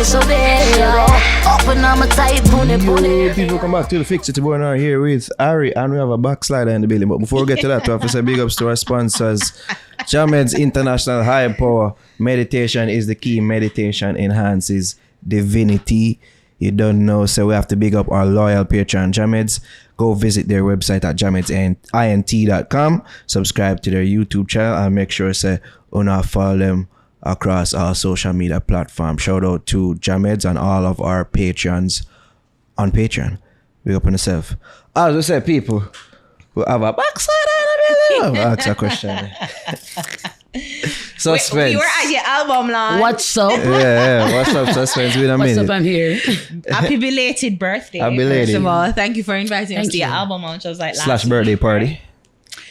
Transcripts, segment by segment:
so bad. Open on my tight pony. People come back to the Fix It Born are here with Ari, and we have a backslider in the building. But before we get to that, we have to say big ups to our sponsors. Jamed's International High Power Meditation is the key. Meditation enhances divinity. You don't know, so we have to big up our loyal Patreon Jameds. Go visit their website at jamedsint.com. Subscribe to their YouTube channel and make sure say follow them across our social media platforms. Shout out to Jameds and all of our patrons on Patreon. Big up on yourself. As I said, people who have a backside on the ask a question. Suspense. We were at your album launch. What's up? Yeah. What's up, Suspense? Wait a What's minute. up? I'm here. Happy belated birthday. Belated. First of all, thank you for inviting us Thank to your you. album launch. I was like / birthday party.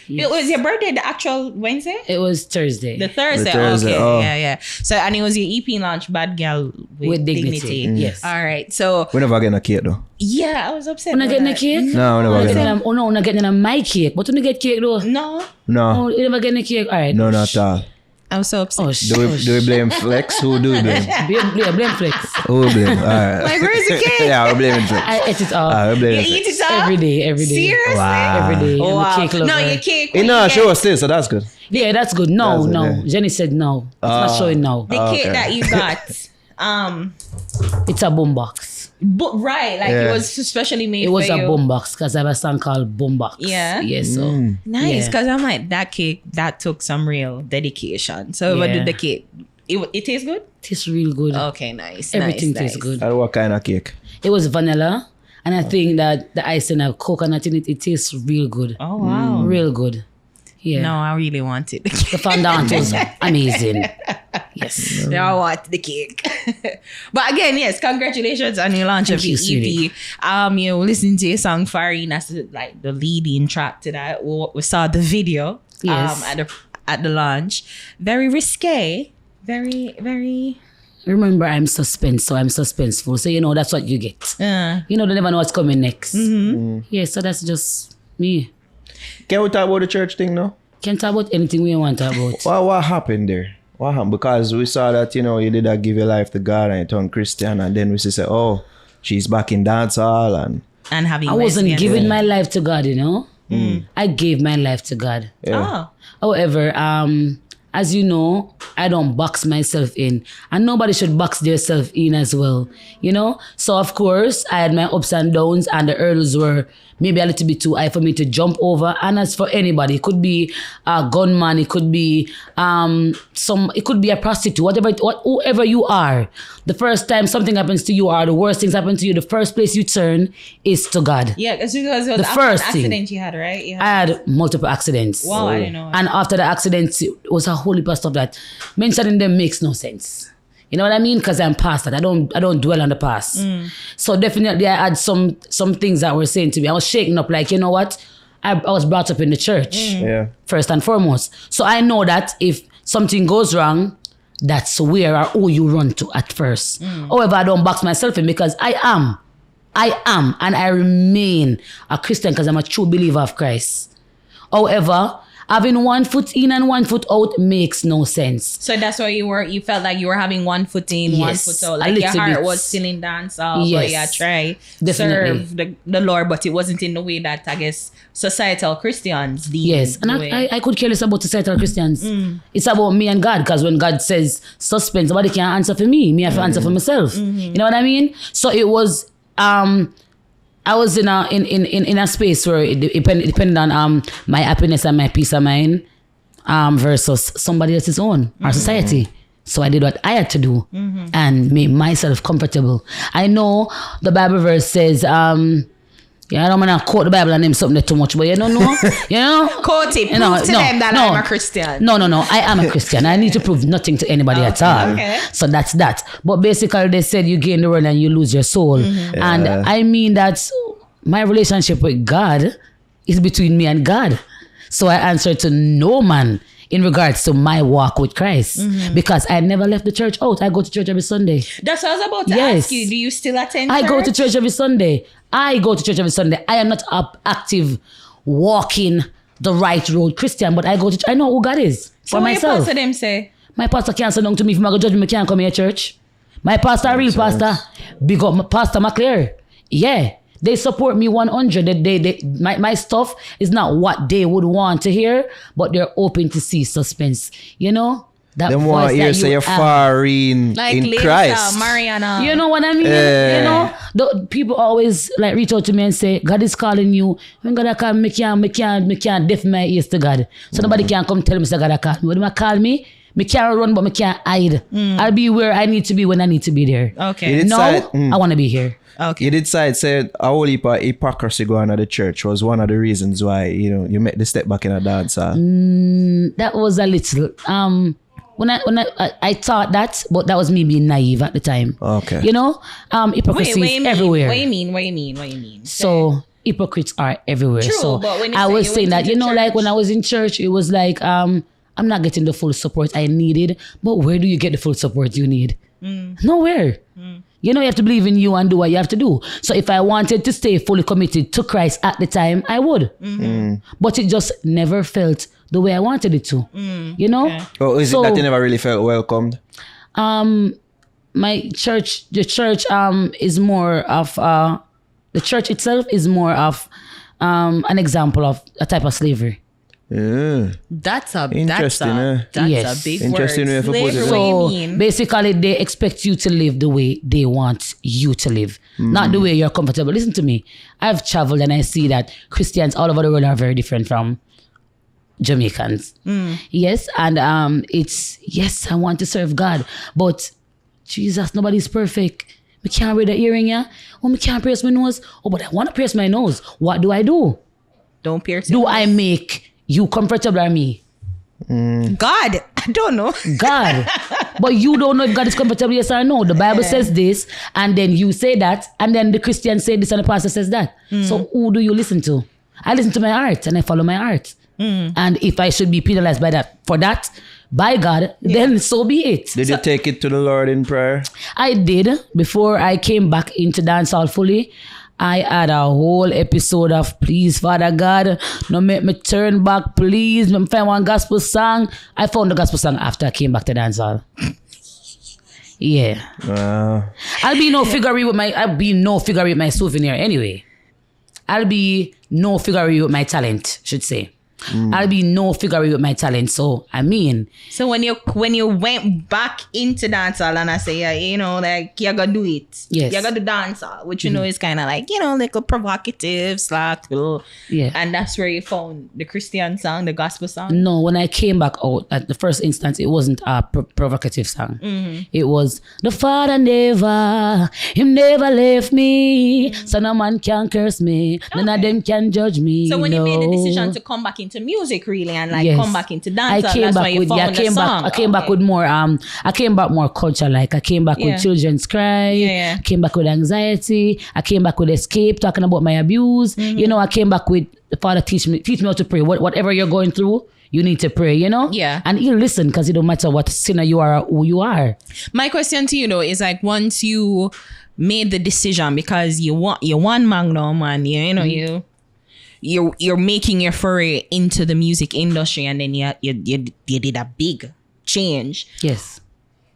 It was your birthday the actual Wednesday? It was Thursday. The Thursday. The Thursday, Okay. oh. Yeah. So, and it was your EP launch, Bad Girl with Dignity. Yes. All right. So, We never get a cake though. yeah, I was upset. When I with getting a that. cake? No, we never get a Oh no, I'm not getting a my cake. But when you get cake though? No, No. Oh, you never getting a cake? All right. No, not at all. I was so upset. Oh, Do we blame Flex? Who do we blame? blame Flex. Who we blame? All right. Like, where's the cake? Yeah, we blame Flex. I ate it all. We You blame eat Flex. it up? Every day. Seriously? Wow. Every day. Oh, I'm wow. a cake lover. No, your cake. You know, show us still, so that's good. Yeah, that's good. No, That's no. okay. Jenny said no. It's not showing now. The cake okay. that you got. It's a boombox. But right, like Yeah. it was especially made It was for a you. boombox because I have a song called Boombox. Yeah? Yes. So Nice, Yeah. because I'm like, that cake, that took some real dedication. So if I Yeah. did the cake, it tastes good? tastes real good. Okay, nice. Everything nice, tastes nice. good. And what kind of cake? It was vanilla, and I think that the icing of coconut in it, it tastes real good. Oh, wow. Real good. Yeah. No, I really want it. The fondant was amazing. Yes. I want the cake. But again, yes, congratulations on your launch of Thank your you, EP. You listened to your song Farin, that's like the leading track to that. We saw the video Yes. at the launch. Very risque. Very, very Remember, I'm suspense, so I'm suspenseful. So, that's what you get. You never know what's coming next. Yeah, so that's just me. Can we talk about the church thing now? Can't talk about anything we want to talk about. What happened there? What happened? Because we saw that, you did that give your life to God and you turned Christian, and then we say, oh, she's back in dancehall and having I wasn't lesbian. giving my life to God, I gave my life to God. Oh. However, as you know, I don't box myself in. And nobody should box themselves in as well. So, of course, I had my ups and downs, and the hurdles were maybe a little bit too high for me to jump over. And as for anybody, it could be a gunman, it could be it could be a prostitute, whoever you are. The first time something happens to you or the worst things happen to you, the first place you turn is to God. Yeah, because it was The after first an thing. accident you had, right? You I had, had multiple accidents. wow, I didn't know. And after the accidents, it was a whole heap of stuff that mentioning them makes no sense. You know what I mean? Because I'm past that. I don't dwell on the past. So definitely I had some things that were saying to me. I was shaking up like, you know what? I was brought up in the church, Yeah. first and foremost. So I know that if something goes wrong, that's where or who you run to at first. However, I don't box myself in because I am and I remain a Christian because I'm a true believer of Christ. However, having one foot in and one foot out makes no sense. So that's why you felt like you were having one foot in, one Yes, foot out. a Like your little heart bit. was still in dancehall, but Yes, yeah, try definitely. serve the Lord, but it wasn't in the way that I guess societal Christians lead. Yes, and the way. I could care less about societal Christians. It's about me and God, because when God says suspense, nobody can answer for me. Me have to answer for myself. You know what I mean? So it was I was in a space where it depended on my happiness and my peace of mind versus somebody else's own, our society. So I did what I had to do and made myself comfortable. I know the Bible verse says, I don't want to quote the Bible and name something too much, but you don't know, Quote it, prove to them that I'm a Christian. No, I am a Christian. I need to prove nothing to anybody at all. Okay. So that's that. But basically they said you gain the world and you lose your soul. And I mean that my relationship with God is between me and God. So I answer to no man in regards to my walk with Christ, because I never left the church out. I go to church every Sunday. That's what I was about to Yes. ask you. Do you still attend I church? go to church every Sunday. I am not active walking the right road Christian, but I go to I know who God is So for what your myself. pastor them say? My pastor can't sit down to me if I'm going to judge me, I can't come here church. My pastor, real pastor, big up my Pastor McClare. Yeah. They support me 100. My stuff is not what they would want to hear, but they're open to see Suspense. You know? That Them want to hear say you're far in Lisa, Christ. Mariana. You know what I mean? You know? The people always like reach out to me and say, God is calling you. When God call me, me can't deaf my ears to God. So nobody can come tell me say God call me. When they call me can't run, but me can't hide. I'll be where I need to be when I need to be there. Okay. Now, I want to be here. Okay. You did say a whole heap of hypocrisy going on at the church was one of the reasons why, you made the step back in a dancehall. That was a little when I thought that, but that was me being naive at the time. Okay. You know? Hypocrisy is everywhere. What do you mean? So hypocrites are everywhere. True, So but when you I say was you saying went that, into like church- when I was in church, it was like I'm not getting the full support I needed. But where do you get the full support you need? Nowhere. You have to believe in you and do what you have to do. So if I wanted to stay fully committed to Christ at the time, I would. But it just never felt the way I wanted it to. You know? Okay. Oh, is it that you never really felt welcomed? My church, the church is more of the church itself is more of an example of a type of slavery. Yeah. That's a Interesting, Yes. a big Interesting way word. to put it. Slavery, So what do you mean? basically, they expect you to live the way they want you to live, not the way you're comfortable. Listen to me. I've traveled and I see that Christians all over the world are very different from Jamaicans. Yes, and yes, I want to serve God, but Jesus, nobody's perfect. Me can't wear the earring, yeah. Oh, me can't pierce my nose. Oh, but I want to pierce my nose. What do I do? Don't pierce Do it. I make you comfortable or me? God, I don't know. God. But you don't know if God is comfortable, yes or no. The Bible says this, and then you say that, and then the Christian say this, and the pastor says that. So who do you listen to? I listen to my heart, and I follow my heart. And if I should be penalized by God, then so be it. Did you take it to the Lord in prayer? I did. Before I came back into dancehall fully, I had a whole episode of please, Father God, no make me turn back, please. Me find one gospel song. I found the gospel song after I came back to dancehall. Yeah. I'll be no figurine with my souvenir anyway. I'll be no figurine with my talent, should say. I'll be no figurine with my talent. So I mean, So when you went back into dancehall and I say, like you gotta do it. Yes. You gotta do dancehall, which is kind of like, like a provocative, yeah. And that's where you found the Christian song, the gospel song. No, when I came back out at the first instance, it wasn't a provocative song. It was the Father him never left me, so no man can curse me, none of them can judge me. So when you made the decision to come back into music really and come back into dancehall, that's why you found the song. I came back with more I came back more culture, like I came back with Children's Cry, I came back with Anxiety, I came back with Escape, talking about my abuse. I came back with the Father teach me how to pray. Whatever you're going through, you need to pray, Yeah. And he'll listen, because it don't matter what sinner you are or who you are. My question to you though is like, once you made the decision, because you want Magnum and you're making your foray into the music industry, and then you did a big change. Yes.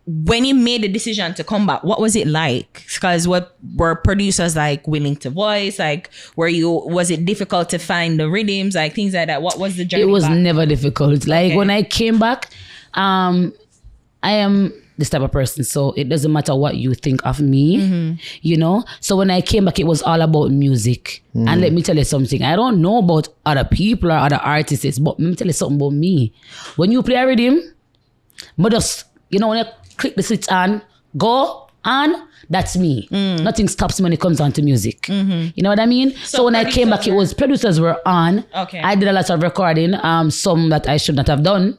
When you made the decision to come back, what was it like? Because what were producers like willing to voice? Like, was it difficult to find the rhythms, like things like that? What was the journey? It was back? never difficult. Like when I came back, I am this type of person, so it doesn't matter what you think of me, So when I came back, it was all about music. And let me tell you something. I don't know about other people or other artists, but let me tell you something about me. When you play a rhythm, but just, when you click the switch on, go on, that's me. Nothing stops me when it comes on to music. You know what I mean? So when I came back, it was producers were on. Okay. I did a lot of recording, some that I should not have done,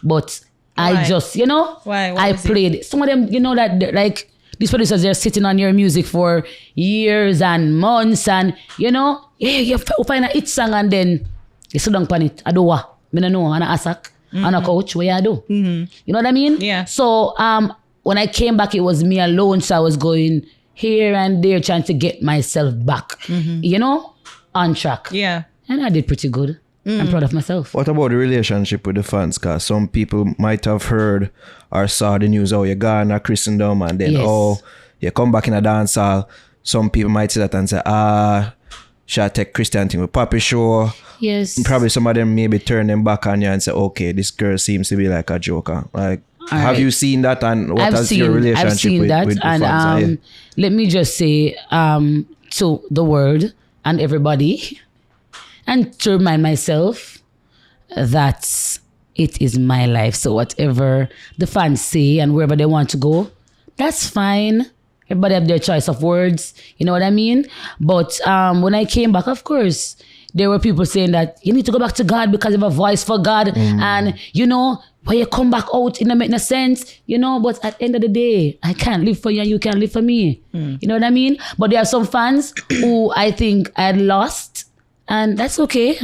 but I just, Why? What I was it? played. Some of them, that like these producers, they're sitting on your music for years and months, and you find a hit song and then you sit down on it. I do what? I don't know. On a asak, on a couch, what you do? You know what I mean? Yeah. So when I came back, it was me alone, so I was going here and there trying to get myself back, on track. Yeah. And I did pretty good. I'm proud of myself. What about the relationship with the fans? Because some people might have heard or saw the news, you gone a Christendom and then, you come back in a dancehall. Some people might say that and say, shall I take Christian thing with Papi Show? Yes. Probably some of them maybe turn them back on you and say, okay, this girl seems to be like a joker. Like, have you seen that, and what has your relationship with the fans? Let me just say to the world and everybody, and to remind myself that it is my life. So whatever the fans say and wherever they want to go, that's fine. Everybody have their choice of words. You know what I mean? But when I came back, of course, there were people saying that you need to go back to God because you have a voice for God. And, when you come back out, it don't make no sense, but at the end of the day, I can't live for you and you can't live for me. You know what I mean? But there are some fans who I think I had lost, and that's okay.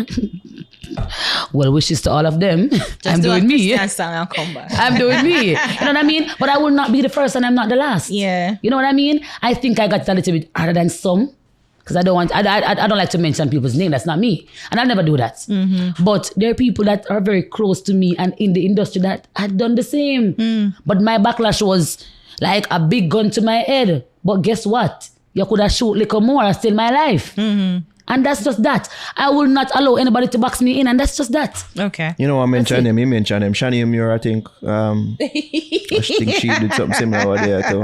Well, wishes to all of them. I'm doing me. I'm doing me. You know what I mean? But I will not be the first and I'm not the last. Yeah. You know what I mean? I think I got a little bit harder than some. Because I don't like to mention people's name. That's not me. And I'll never do that. But there are people that are very close to me and in the industry that had done the same. But my backlash was like a big gun to my head. But guess what? You could have shoot little more and still my life. And that's just that. I will not allow anybody to box me in, and that's just that. Okay. I mentioned him. He mentioned him. Shani Muir, I think. I think she did something similar over there too.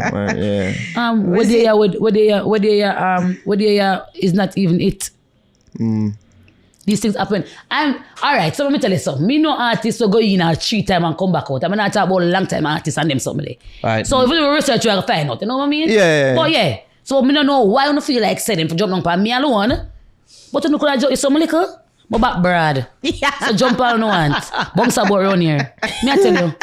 Is not even it. These things happen. All right. So let me tell you something. Me no artist will go in 3 times and come back out. I'm not talking about long time artists and them something. Right. So if you do research, you will find out. You know what I mean? Yeah. But yeah. So me don't know why I don't feel like saying for jump on me alone. But you know could I jump some little? My back broad. So jump on no want. Bumps about around here. Me I tell you.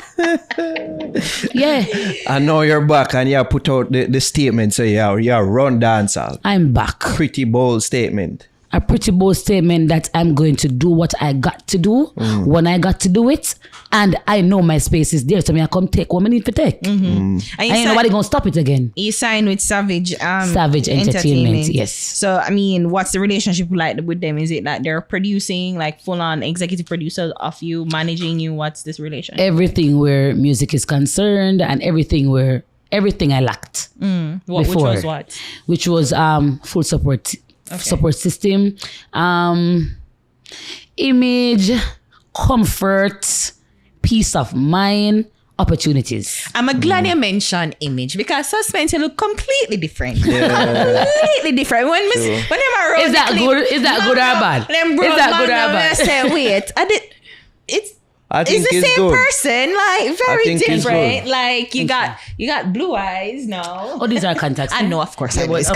Yeah. I know you're back and you put out the statement. So you run dancehall. I'm back. Pretty bold statement. A pretty bold statement that I'm going to do what I got to do when I got to do it. And I know my space is there. So I come take what I need to take. And ain't nobody going to stop it again. You signed with Savage Entertainment, yes. So, I mean, what's the relationship like with them? Is it that they're producing, like full-on executive producers of you, managing you? What's this relationship? Everything where music is concerned and everything I lacked before. Which was full support. Support system, image, comfort, peace of mind, opportunities. I'm glad you mentioned image because Suspense look completely different. Completely different. Whenever I wrote Is that good? Is that good or bad? Is that good or bad? I said, wait, it's the same good. person, like very different. Like you got blue eyes, no. Oh, these are contacts. I know, of course. So whenever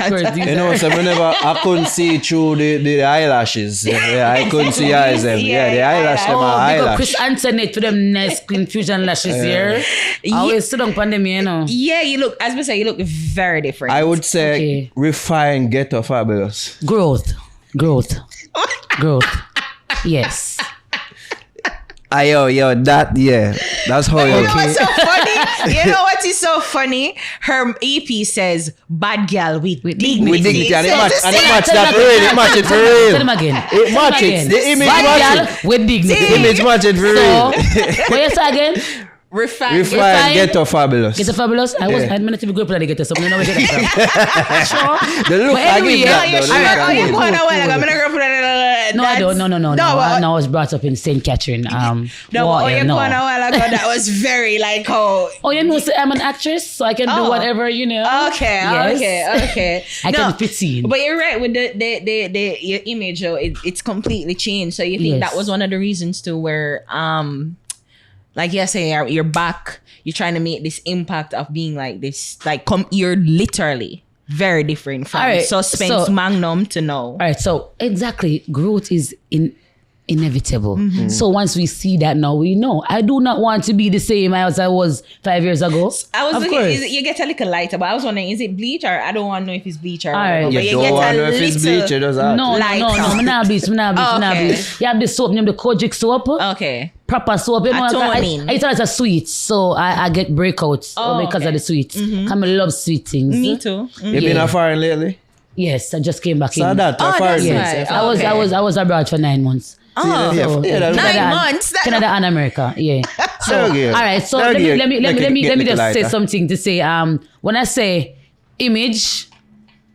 I couldn't see through the eyelashes. I couldn't see eyes them. The eyelash them are eyelash. Chris Antoinette to them nice confusion lashes here. I always sit on pandemic, Yeah, you look, as we say, you look very different. I would say refined, ghetto fabulous. Growth. Yes. That's how you know what's so funny? You know what is so funny? Her EP says "bad girl with dignity." With dignity, and it matches that real. It matches for real. Tell them again. It matches. The image matches. With dignity. The image matches for real. What you say again? Refined, ghetto fabulous. Ghetto fabulous? I had many to go play the ghetto, so I know where you get that from. The look, anyway, I'm No, I don't. No. I was brought up in St. Catherine. That was very like how. Oh, you know, I'm an actress, so I can do whatever, Okay. I can fit in. But you're right with the your image, though. It's completely changed. So you think that was one of the reasons too, where like you say, you're back. You're trying to make this impact of being like this. Like you're literally very different from Suspense, Magnum to now. All right, so exactly, growth is inevitable. So once we see that now, we know. I do not want to be the same as I was 5 years ago. I was looking, you get a little lighter, but I was wondering, is it bleach or I don't want to know if it's bleach or whatever. But you don't want to know if it's bleach or does that? No, I'm not bleach. You have the soap named the Kojic soap. Okay. Proper soap. You know, I eat it as a sweet, so I get breakouts because of the sweets. I love sweet things. Me too. You been a foreign lately? Yes, I just came back in. Foreign. Yes, I was abroad for 9 months. Oh, So, yeah, 9 months. Canada and America, yeah. So, Okay. all right. So Okay. let me just say Lighter. something to say. When I say image,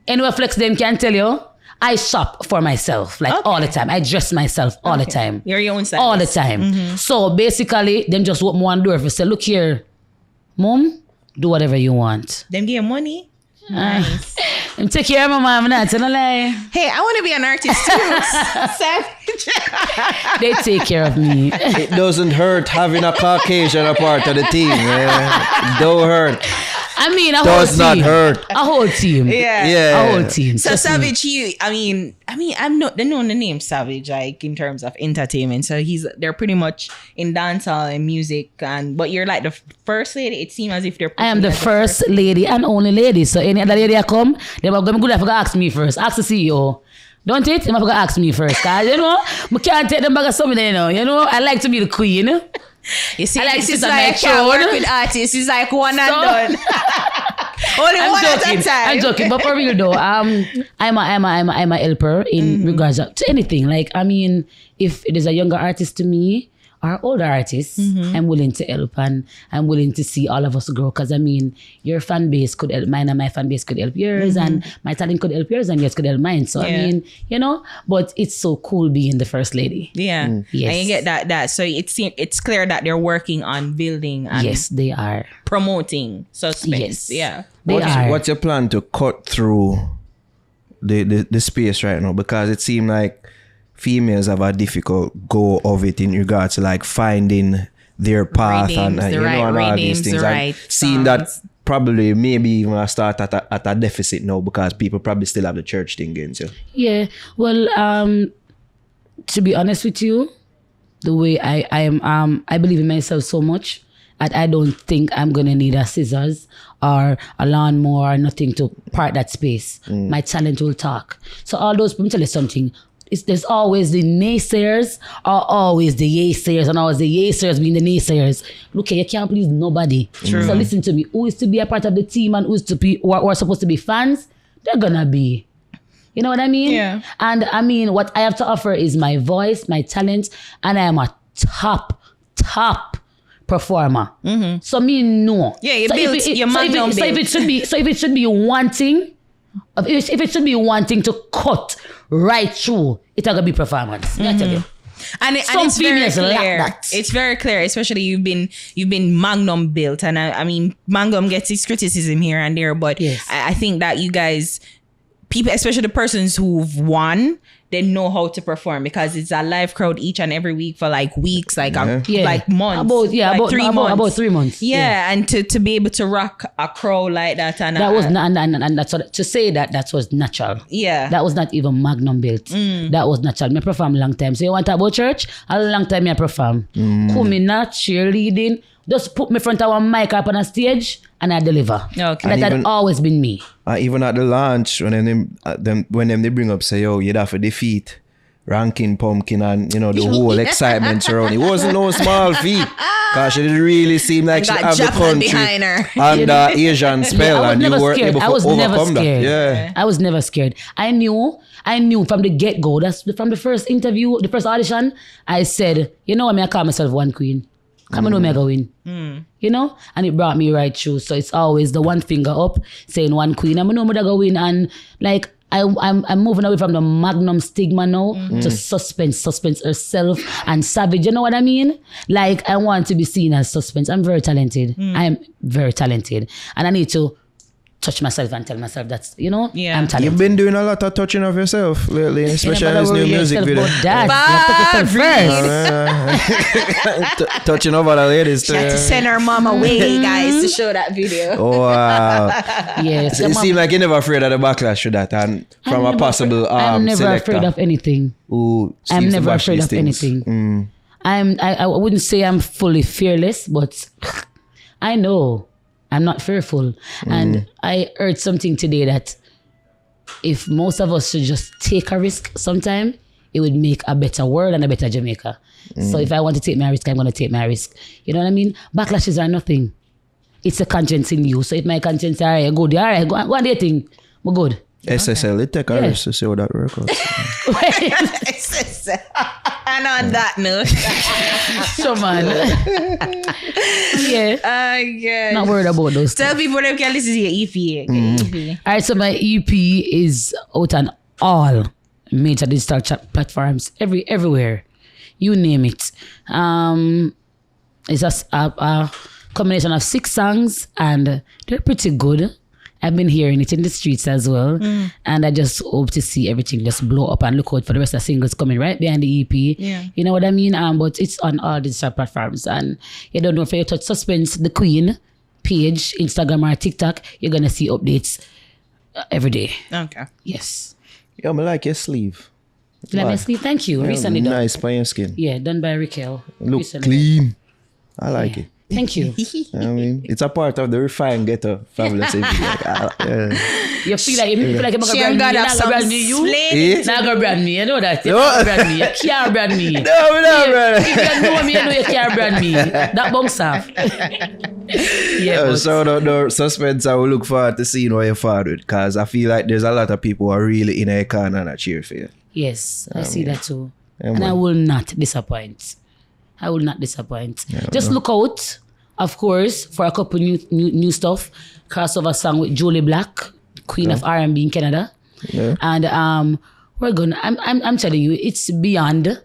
anywhere flex them can tell you, I shop for myself like all the time. I dress myself all the time. You're your own stylist. All the time. So basically, them just open one door for say, look here, mom, do whatever you want. Them give you money. Nice. And take care of my mom, not tell a lie. Hey, I want to be an artist too. Savage. They take care of me. It doesn't hurt having a Caucasian a part of the team. Yeah. It don't hurt. I mean, a Does whole not team. hurt. A whole team. Yeah. Yeah. A whole team. So Trust me. Savage, I'm not known the name Savage, like in terms of entertainment. So they're pretty much in dancehall and music, but you're like the first lady. It seems as if they're. I am the first lady and only lady. So any other lady I come, they were going to ask me first. Ask the CEO. Don't it? They have to ask me first. Cause I can't take them back as something, I like to be the queen. You see, I like this to is sit on why I my can't throne. work with artists. It's like one and So- done. Only I'm one joking. at a time. I'm joking, but for real though, I'm a helper in regards to anything. Like, I mean, if it is a younger artist to me or older artists, I'm willing to help and I'm willing to see all of us grow. Because I mean, your fan base could help mine and my fan base could help yours, and my talent could help yours and yours could help mine. So Yeah. I mean, but it's so cool being the first lady. Yeah. Yes. And you get that. So it's clear that they're working on building and Yes, they are. promoting Suspense. Yes. Yeah. They are. What's your plan to cut through the space right now? Because it seems like females have a difficult go of it in regards to like finding their path and Rhythms, the and all right these rhythms, things. the And right seeing that songs. probably maybe even I start at a deficit now because people probably still have the church thing going. So Yeah. Well, to be honest with you, the way I am, I believe in myself so much that I don't think I'm gonna need a scissors or a lawnmower or nothing to part that space. My talent will talk. So all those, let me tell you something. There's always the naysayers or always the yaysayers, and always the yaysayers being the naysayers. Look here, you can't please nobody. So listen to me. Who is to be a part of the team and who are supposed to be fans? They're gonna be. You know what I mean? Yeah. And I mean, what I have to offer is my voice, my talent, and I am a top performer. So me no. Yeah, you so built if it- your so if it- Magnum so if built. it should be wanting, if it should be wanting to cut right through, it's gonna be performance. I tell you. And Some it's very females lack clear. that. It's very clear, especially you've been Magnum built, and I mean Magnum gets its criticism here and there, but Yes. I think that you guys, people, especially the persons who've won, they know how to perform because it's a live crowd each and every week for like weeks, like Yeah. like months, About like 3 months, about 3 months. Yeah, and to be able to rock a crowd like that, and That was not, and that's what, to say that was natural. yeah. That was not even Magnum built. That was natural. Me perform a long time. So you want to talk about church? A long time I perform. Coming out, cheerleading. Just put me in front of one mic up on a stage and I deliver. Okay. That And had even- always been me. even at the launch when they bring up say yo you'd have to defeat Rankin Pumpkin and the whole excitement surrounding it wasn't no small feat because it really seemed like she Got have the Japan country behind her. under Asian spell I was and you never were scared. able I to was never overcome that. scared. Yeah. I was never scared. I knew from the get-go. That's from the first interview, the first audition. I said, I call myself one queen. Come on, Omega win. And it brought me right through. So it's always the one finger up, saying one queen. I'm gonna go win, and like I'm moving away from the Magnum stigma now to Suspense herself and Savage. You know what I mean? Like I want to be seen as Suspense. I'm very talented. I'm very talented, and I need to touch myself and tell myself that's Yeah. I'm You've talented. been doing a lot of touching of yourself lately, especially Yeah, this but new worry music yourself video. about that. You have to touch yourself first. Touching over the ladies She had to too. send her mom away, guys, to show that video. Oh wow. Yes, It seemed like you're never afraid of the backlash with that and from a possible I'm never selector afraid of anything. who I'm seems to never bash afraid these of things. anything. I wouldn't say I'm fully fearless, but I know I'm not fearful. And I heard something today that if most of us should just take a risk sometime, it would make a better world and a better Jamaica. So if I want to take my risk, I'm going to take my risk. You know what I mean? Backlashes are nothing. It's a conscience in you. So if my conscience are right, good, all right, go on do your thing. We're good. SSL, it take a risk to see how that works out. And on that note. So man. Yeah. God. Not worried about those Tell things. people they can listen to your EP. EP. All right, so my EP is out on all major digital platforms, everywhere, you name it. It's a combination of 6 songs, and they're pretty good. I've been hearing it in the streets as well, and I just hope to see everything just blow up and look out for the rest of the singles coming right behind the EP. Yeah. You know what I mean? But it's on all digital platforms, and you don't know if you touch Suspense the Queen page, Instagram or TikTok, you're gonna see updates every day. Okay. Yes. Yeah, I like your sleeve. You like my sleeve? Thank you. Yeah, Recently done. nice by your skin. Yeah, done by Raquel. Look Recently clean. I like it. Thank you. I mean, it's a part of the refined ghetto fabulous. You feel like you're gonna She brand me. ain't got You're up not some gonna brand me. You splendid. not gonna brand me. You know that. You're No. not gonna brand me. You can't brand me. No, brother. If you know me, you know you can't brand me. That bounce off. Yeah, but So the Suspense, I will look forward to seeing what you're forward with, because I feel like there's a lot of people who are really in a corner and a cheer for you. yes, I see that too. Yeah, And man. I will not disappoint. I will not disappoint. Just look out, of course, for a couple new stuff. Crossover song with Julie Black, Queen of R&B in Canada. Yeah. And we're gonna. I'm telling you, it's beyond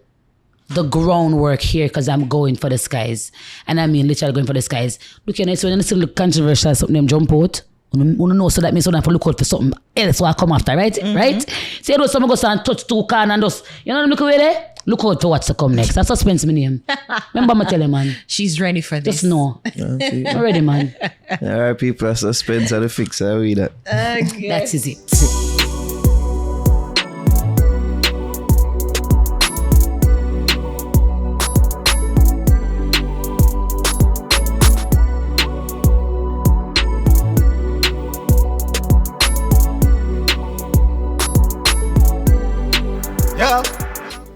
the groundwork here, because I'm going for the skies, and I mean literally going for the skies. Look, it's when you look controversial, something them jump out. You know, so that means you have to look out for something else so I come after, right? Right? So you know, someone goes and touch 2 can and just, you know, look away there. Look out for what's to come next. That's Suspense my name. Remember me tell you, man. She's ready for this. Just know. See? I'm ready, man. All right, people are Suspense and the fix. I read that. Okay. That is it. Yeah.